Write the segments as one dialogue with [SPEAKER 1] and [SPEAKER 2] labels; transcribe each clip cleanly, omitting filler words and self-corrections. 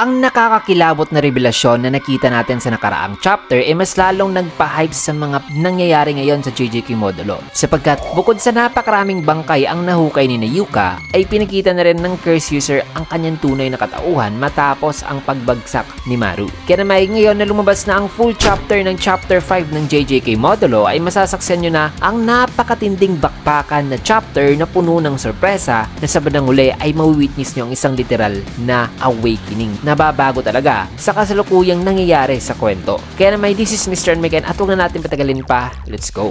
[SPEAKER 1] Ang nakakakilabot na revelasyon na nakita natin sa nakaraang chapter ay mas lalong nagpa-hype sa mga nangyayari ngayon sa JJK Modulo. Sapagkat bukod sa napakaraming bangkay ang nahukay ni Yuka, ay pinakita na rin ng curse user ang kanyang tunay na katauhan matapos ang pagbagsak ni Maru. Kaya naman ngayon na lumabas na ang full chapter ng chapter 5 ng JJK Modulo ay masasaksihan nyo na ang napakatinding bakbakan na chapter na puno ng sorpresa na sa bandang huli ay mawitness nyo ang isang literal na awakening. Nababago talaga sa kasalukuyang nangyayari sa kwento. Kaya naman, this is Mr. Megan at huwag na natin patagalin pa. Let's go!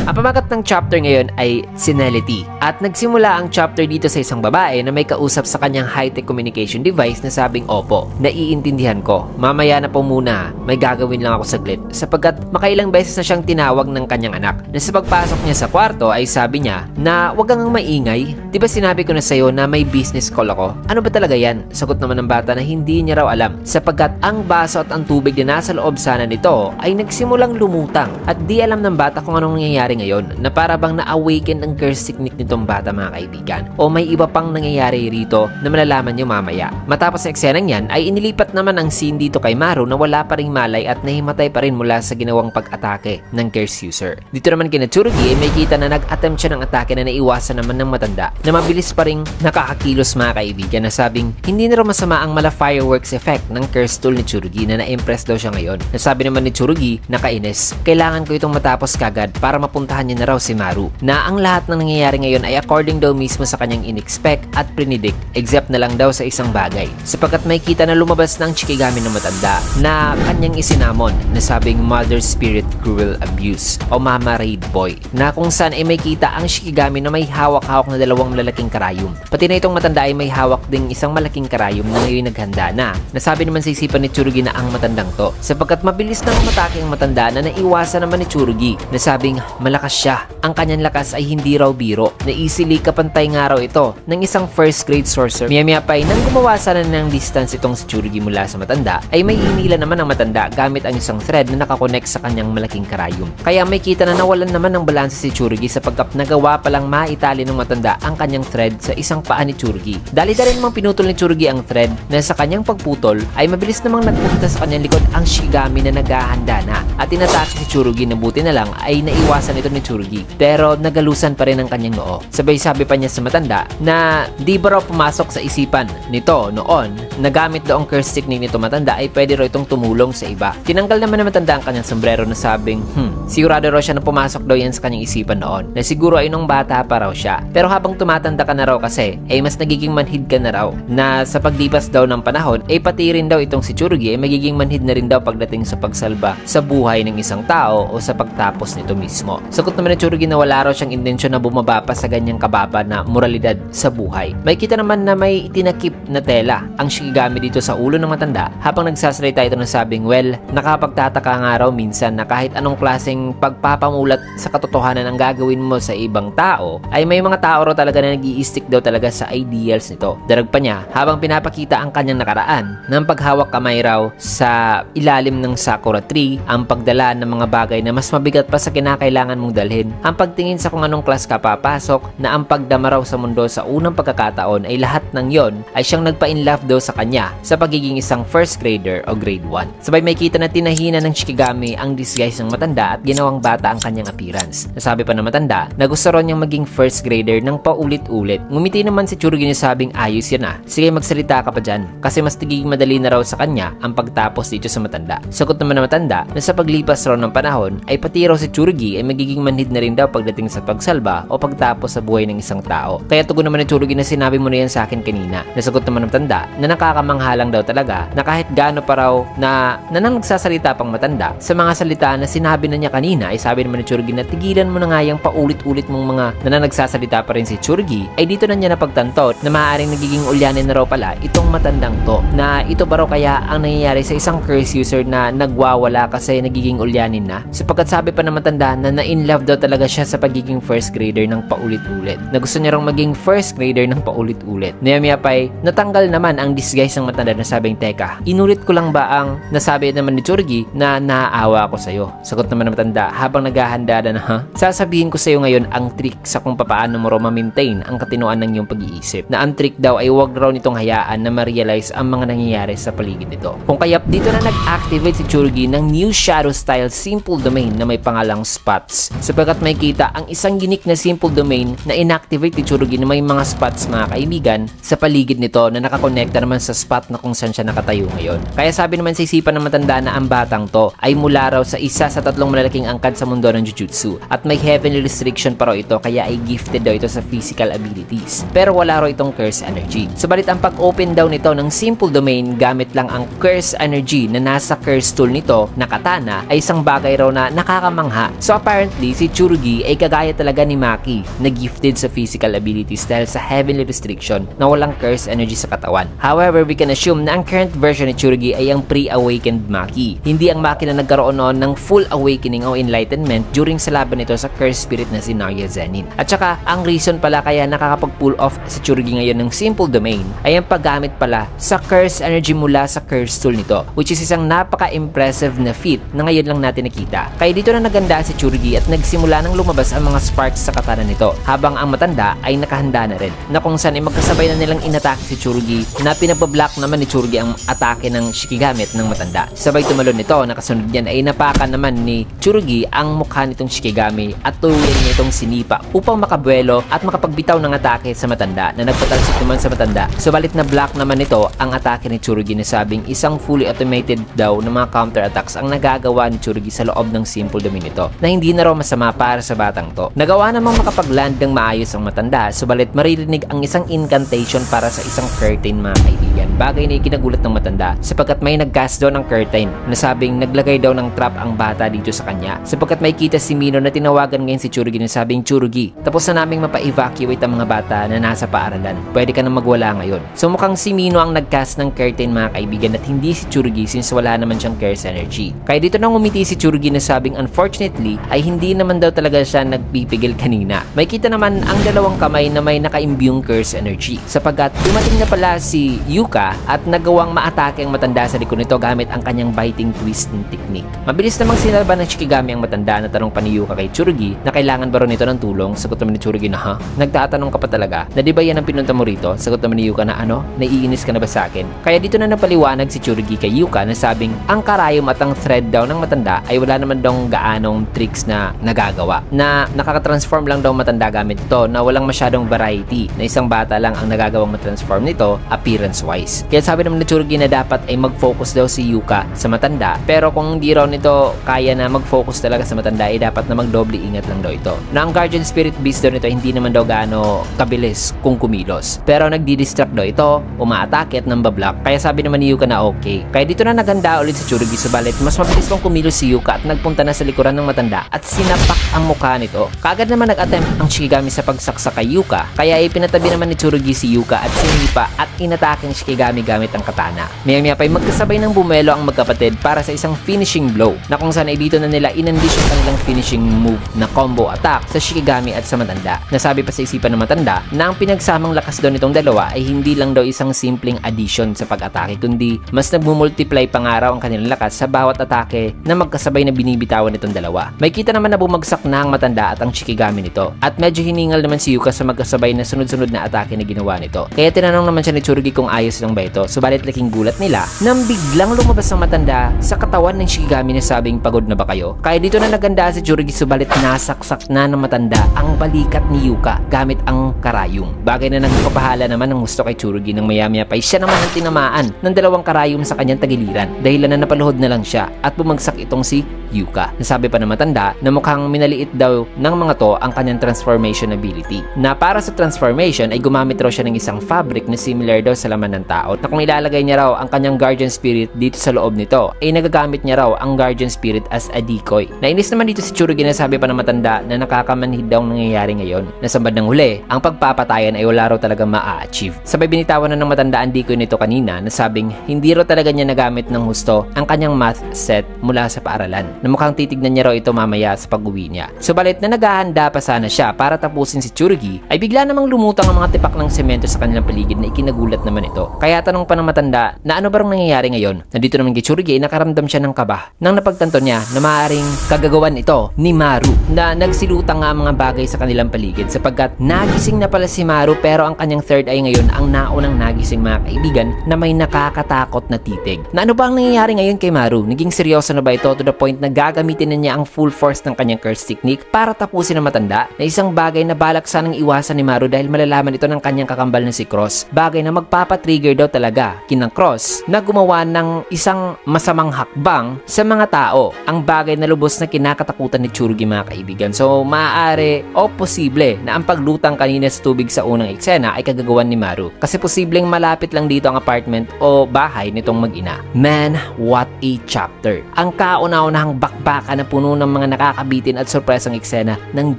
[SPEAKER 1] Ang pamagat ng chapter ngayon ay Senility at nagsimula ang chapter dito sa isang babae na may kausap sa kanyang high-tech communication device na sabing opo, naiintindihan ko, mamaya na po muna, may gagawin lang ako saglit sapagkat makailang beses na siyang tinawag ng kanyang anak na sa pagpasok niya sa kwarto ay sabi niya na wag kang maingay, di ba sinabi ko na sa'yo na may business call ako? Ano ba talaga yan? Sagot naman ng bata na hindi niya raw alam sapagkat ang baso at ang tubig na nasa loob sana nito ay nagsimulang lumutang at di alam ng bata kung anong nangyayari ngayon na para bang na-awaken ang curse technique nitong bata mga kaibigan o may iba pang nangyayari rito na malalaman nyo mamaya. Matapos sa eksenang yan ay inilipat naman ang scene dito kay Maru na wala pa ring malay at nahimatay pa rin mula sa ginawang pag-atake ng curse user. Dito naman kina Tsurugi ay may kita na nag-attempt siya ng atake na naiwasan naman ng matanda na mabilis pa ring nakakakilos mga kaibigan na sabing hindi na raw masama ang mala fireworks effect ng curse tool ni Tsurugi na na-impress daw siya ngayon. Nasabi naman ni Tsurugi na kainis, kailangan ko itong matapos kagad para mapuntahan niya na raw si Maru na ang lahat ng nangyayari ngayon ay according daw mismo sa kanyang in-expect at predict except na lang daw sa isang bagay sapagkat may kita na lumabas ng Shikigami ng matanda na kanyang isinamon na sabing Mother Spirit Cruel Abuse o Mama Raid Boy na kung saan ay may kita ang Shikigami na may hawak-hawak na dalawang malalaking karayom. Pati na itong matanda ay may hawak ding isang malaking karayom na ngayon naghanda na. Nasabi naman sa isipan ni Tsurugi na ang matandang to sapagkat mabilis nang matake ang matanda na naiwasan naman ni Tsurugi na sabing malakas siya. Ang kanyang lakas ay hindi raw biro na easily kapantay nga raw ito ng isang first grade sorcerer. Maya-maya pa ay nang gumawa sana ng distance itong si Tsurugi mula sa matanda ay may inila naman ang matanda gamit ang isang thread na nakakonect sa kanyang malaking karayom. Kaya may kita na nawalan naman ng balanse si Tsurugi sapagkat nagawa palang maitali ng matanda ang kanyang thread sa isang paa ni Tsurugi. Dali-dali namang pinutol ni Tsurugi ang thread na sa kanyang pagputol ay mabilis namang nagpunta sa kanyang likod ang Shikigami na naghahanda na at inatake si Tsurugi na buti na lang ay naiwasan ito ni Tsurugi pero nagalusan pa rin ang kanyang noo. Sabay sabi pa niya sa matanda na di ba raw pumasok sa isipan nito noon na gamit daw ang curse technique nito matanda ay pwede raw itong tumulong sa iba. Tinanggal naman na matanda ang kanyang sombrero na sabing sigurado raw siya na pumasok daw yan sa kanyang isipan noon na siguro ay nung bata pa raw siya. Pero habang tumatanda ka na raw kasi ay mas nagiging manhid ka na raw na sa paglipas daw ng panahon ay pati rin daw itong si Tsurugi ay magiging manhid na rin daw pagdating sa pagsalba sa buhay ng isang tao o sa pagtapos nito mismo. Sagot naman ni Tsurugi na wala raw siyang intensyon na bumaba pa sa ganyang kababa na moralidad sa buhay. May kita naman na may itinakip na tela ang Shikigami dito sa ulo ng matanda habang nagsasalita ito na sabing well, nakapagtataka nga raw minsan na kahit anong klaseng pagpapamulat sa katotohanan ang gagawin mo sa ibang tao ay may mga tao raw talaga na nag-i-stick daw talaga sa ideals nito. Darag pa niya habang pinapakita ang kanyang nakaraan ng paghawak kamay raw sa ilalim ng sakura tree, ang pagdala ng mga bagay na mas mabigat pa sa kinakailangan mong dalhin, ang pagtingin sa kung anong class ka papasok, na ang pagdama raw sa mundo sa unang pagkakataon ay lahat ng yon ay siyang nagpa-inlove daw sa kanya sa pagiging isang first grader o grade 1. Sabay may kita na tinahina ng Shikigami ang disguise ng matanda at ginawang bata ang kanyang appearance. Nasabi pa ng matanda na gusto raw niyang maging first grader ng paulit-ulit. Ngumiti naman si Tsurugi na sabing ayos yan ah. Sige magsalita ka pa dyan kasi mas nagiging madali na raw sa kanya ang pagtapos dito sa matanda. Sagot naman ng matanda na sa paglipas raw ng panahon ay pati raw si Tsurugi ay magiging manhid na rin daw pagdating sa pagsalba o pagtapos sa buhay ng isang tao. Kaya tugon naman ni Tsurugi na sinabi mo na yan sa akin kanina. Nasagot naman ng matanda na nakakamanghalang daw talaga na kahit gaano pa raw na nang nagsasalita pang matanda sa mga salita na sinabi na niya kanina ay sabi naman ni Tsurugi na tigilan mo na nga yung paulit-ulit mong mga nagsasalita pa rin si Tsurugi ay dito na niya napagtanto na maaaring nagiging ulyanin na raw pala itong matandang to na ito ba raw kaya ang nangyayari sa isang curse user na nagwawala kasi nagiging ulyanin na sapagkat sabi pa ng matanda na na-in-love daw talaga siya sa pagiging first grader ng paulit-ulit. Na gusto niya rang maging first grader ng paulit-ulit. Maya-maya pa'y natanggal naman ang disguise ng matanda na sabing, teka, inulit ko lang ba ang nasabi naman ni Tsurugi na naaawa ako sa'yo? Sagot naman ng matanda habang naghahanda na, ha? Sasabihin ko sa'yo ngayon ang trick sa kung paano mo ma-maintain ang katinuan ng iyong pag-iisip. Na ang trick daw ay huwag raw nitong hayaan na ma-realize ang mga nangyayari sa paligid nito. Kung kaya't dito na nag-activate si Tsurugi ng new shadow style simple domain na may pangalang spots. Sapagkat may kita ang isang unique na simple domain na inactivate ni Tsurugi na may mga spots mga kaibigan sa paligid nito na nakakonekta naman sa spot na kung saan siya nakatayo ngayon. Kaya sabi naman sa isipan ng matanda na ang batang to ay mula raw sa isa sa 3 malalaking angkan sa mundo ng Jujutsu at may heavenly restriction pa raw ito kaya ay gifted daw ito sa physical abilities. Pero wala raw itong curse energy. Subalit ang pag-open daw nito ng simple domain gamit lang ang curse energy na nasa curse tool nito na katana ay isang bagay raw na nakakamangha. So apparently si Tsurugi ay kagaya talaga ni Maki na gifted sa physical abilities dahil sa heavenly restriction na walang curse energy sa katawan. However, we can assume na ang current version ni Tsurugi ay ang pre-awakened Maki. Hindi ang Maki na nagkaroon noon ng full awakening o enlightenment during sa laban nito sa curse spirit na si Naruya Zenin. At saka, ang reason pala kaya nakakapag-pull off si Tsurugi ngayon ng simple domain ay ang paggamit pala sa curse energy mula sa curse tool nito, which is isang napaka-impressive na feat na ngayon lang natin nakita. Kaya dito na naganda si Tsurugi at nagsimula nang lumabas ang mga sparks sa katana nito, habang ang matanda ay nakahanda na rin, na kung saan ay magkasabay na nilang inatake si Tsurugi na pinabablock naman ni Tsurugi ang atake ng Shikigamit ng matanda. Sabay tumalon nito, nakasunod yan ay napakan naman ni Tsurugi ang mukha nitong Shikigami at tuluyan niya itong sinipa upang makabuelo at makapagbitaw ng atake sa matanda na nagpatalsik naman sa matanda. Subalit na block naman nito ang atake ni Tsurugi na sabing isang fully automated daw na mga counter attacks ang nagagawa ni Tsurugi sa loob ng simple domain nito na hindi na raw masama para sa batang to. Nagawa namang makapag-land ng maayos ang matanda, subalit maririnig ang isang incantation para sa isang curtain mga kaibigan. Bagay na ikinagulat ng matanda sapagkat may nag-cast daw ng curtain na sabing naglagay daw ng trap ang bata dito sa kanya. Sapagkat may kita si Mino na tinawagan ngayon si Tsurugi na sabing, Tsurugi, tapos na naming mapa-evacuate ang mga bata na nasa paaralan. Pwede ka na magwala ngayon. So mukhang si Mino ang nag-cast ng curtain mga kaibigan at hindi si Tsurugi since wala naman siyang curse energy. Kaya dito nang umiti si Tsurugi na sabing unfortunately ay hindi naman daw talaga siya nagpipigil kanina. May kita naman ang dalawang kamay na may naka-imbuing curse energy sapagkat dumating na pala si Yuka at nagawang maatake ang matanda sa likod nito gamit ang kanyang biting twisting technique. Mabilis namang sinalba ng Shikigami ang matanda na tanong pa ni Yuka kay Tsurugi na kailangan ba rin nito ng tulong. Sagot naman ni Tsurugi na, ha? Nagtatanong ka pa talaga? Na di ba yan ang pinunta mo rito? Sagot naman ni Yuka na, ano? Naiinis ka na ba sa akin? Kaya dito na napaliwanag si Tsurugi kay Yuka na sabing ang karayom at ang thread daw ng matanda ay wala naman daw gaanong tricks na nagagawa. Na nakaka-transform lang daw matanda gamit ito na walang masyadong variety na isang bata lang ang nagagawang matransform nito appearance-wise. Kaya sabi naman ni Tsurugi na dapat ay mag-focus daw si Yuka sa matanda, pero kung hindi raw nito kaya na mag-focus talaga sa matanda ay dapat na magdoble ingat lang daw ito. Na ang Guardian Spirit Beast daw nito hindi naman daw gaano kabilis kung kumilos, pero nagdi-distract daw ito, umaatake at nambablock. Kaya sabi naman ni Yuka na okay. Kaya dito na naganda ulit si Tsurugi, subalit mas mabilis pang kumilos si Yuka at nagpunta na sa likuran ng matanda at sinapak ang mukha nito. Kagad naman nag-attempt ang Shikigami sa pagsaksak kay Yuka, kaya ipinatabi naman ni Tsurugi si Yuka at sinipa at inatake ang Shikigami gamit ang katana. Maya-maya pa'y magkasabay ng bumelo ang magkapatid para sa isang finishing blow na kung saan ay dito na nila inunleash ang kanilang finishing move na combo attack sa Shikigami at sa matanda. Nasabi pa sa isipan ng matanda na ang pinagsamang lakas daw nitong dalawa ay hindi lang daw isang simpleng addition sa pag-atake, kundi mas nagmumultiply pa nga raw ang kanilang lakas sa bawat atake na magkasabay na binibitawan nitong dalawa. May kita naman na bumagsak na ang matanda at ang Shikigami nito at medyo hiningal naman si Yuka sa magkasabay na sunod-sunod na atake na ginawa nito. Kaya tinanong naman siya ni Tsurugi kung ayos lang ba ito, subalit laking gulat nila nang biglang lumabas ang matanda sa katawan ng Shikigami na sabing, pagod na ba kayo? Kaya dito na naganda si Tsurugi, subalit nasaksak na ng matanda ang balikat ni Yuka gamit ang karayom. Bagay na nagpapahala naman ng gusto kay Tsurugi nang maya-maya pa siya naman ang tinamaan ng dalawang karayom sa kanyang tagiliran dahilan na napaluhod na lang siya at bumagsak itong si Yuka. Nasabi pa ng matanda na mukhang minaliit daw ng mga to ang kanyang transformation ability, na para sa transformation ay gumamit raw siya ng isang fabric na similar daw sa laman ng tao, na kung ilalagay niya raw ang kanyang guardian spirit dito sa loob nito ay nagagamit niya raw ang guardian spirit as a decoy. Nainis naman dito si Tsurugi na sabi pa ng matanda na nakakamanhid daw nangyayari ngayon, na sa bandang huli ang pagpapatayan ay wala raw talaga ma-achieve. Sabay binitawan na ng matanda ang decoy nito kanina na sabing hindi raw talaga niya nagamit ng husto ang kanyang math set mula sa paaralan. na mukhang titignan niya raw ito mamaya sa pag-uwi niya. Subalit na naghahanda pa sana siya para tapusin si Tsurugi, ay bigla namang lumutang ang mga tipak ng semento sa kanilang paligid na ikinagulat naman ito. Kaya tanong pa ng matanda na ano ba nangyayari ngayon? Nandito naman kay Tsurugi ay nakaramdam siya ng kaba nang napagtanto niya na maaaring kagagawan ito ni Maru na nagsilutang nga ang mga bagay sa kanilang paligid sapagkat nagising na pala si Maru pero ang kanyang third eye ngayon ang naunang nagising mga kaibigan na may nakakatakot na titig. Na ano ba ang nangyayari ngayon kay Maru? Naging seryoso na ba ito to the point na gagamitin na niya ang full force ng kanyang curse technique para tapusin ang matanda? Na isang bagay na balak sanang iwasan ni Maru dahil malalaman ito ng kanyang kakambal na si Cross. Bagay na magpapatrigger daw talaga kinang Cross na gumawa ng isang masamang hakbang sa mga tao. Ang bagay na lubos na kinakatakutan ni Tsurugi mga kaibigan. So maaari o posible na ang paglutang kanina sa tubig sa unang eksena ay kagagawan ni Maru. Kasi posibleng malapit lang dito ang apartment o bahay nitong mag-ina. Man, what a chapter. Ang kauna-unahang bakbaka na puno ng mga nakakabitin at sorpresang eksena ng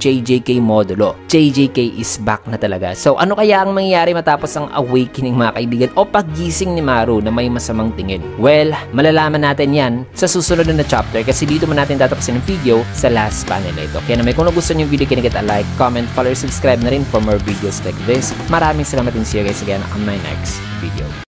[SPEAKER 1] JJK modulo. JJK is back na talaga. So ano kaya ang mangyayari matapos ang awakening mga kaibigan o paggising ni Maru na may masamang tingin? Well, malalaman natin yan sa susunod na chapter kasi dito man natin tatapusin ang video sa last panel na ito. Kaya naman kung nagustuhan yung video, kinigit a like, comment, follow, subscribe na rin for more videos like this. Maraming salamat and see you guys again on my next video.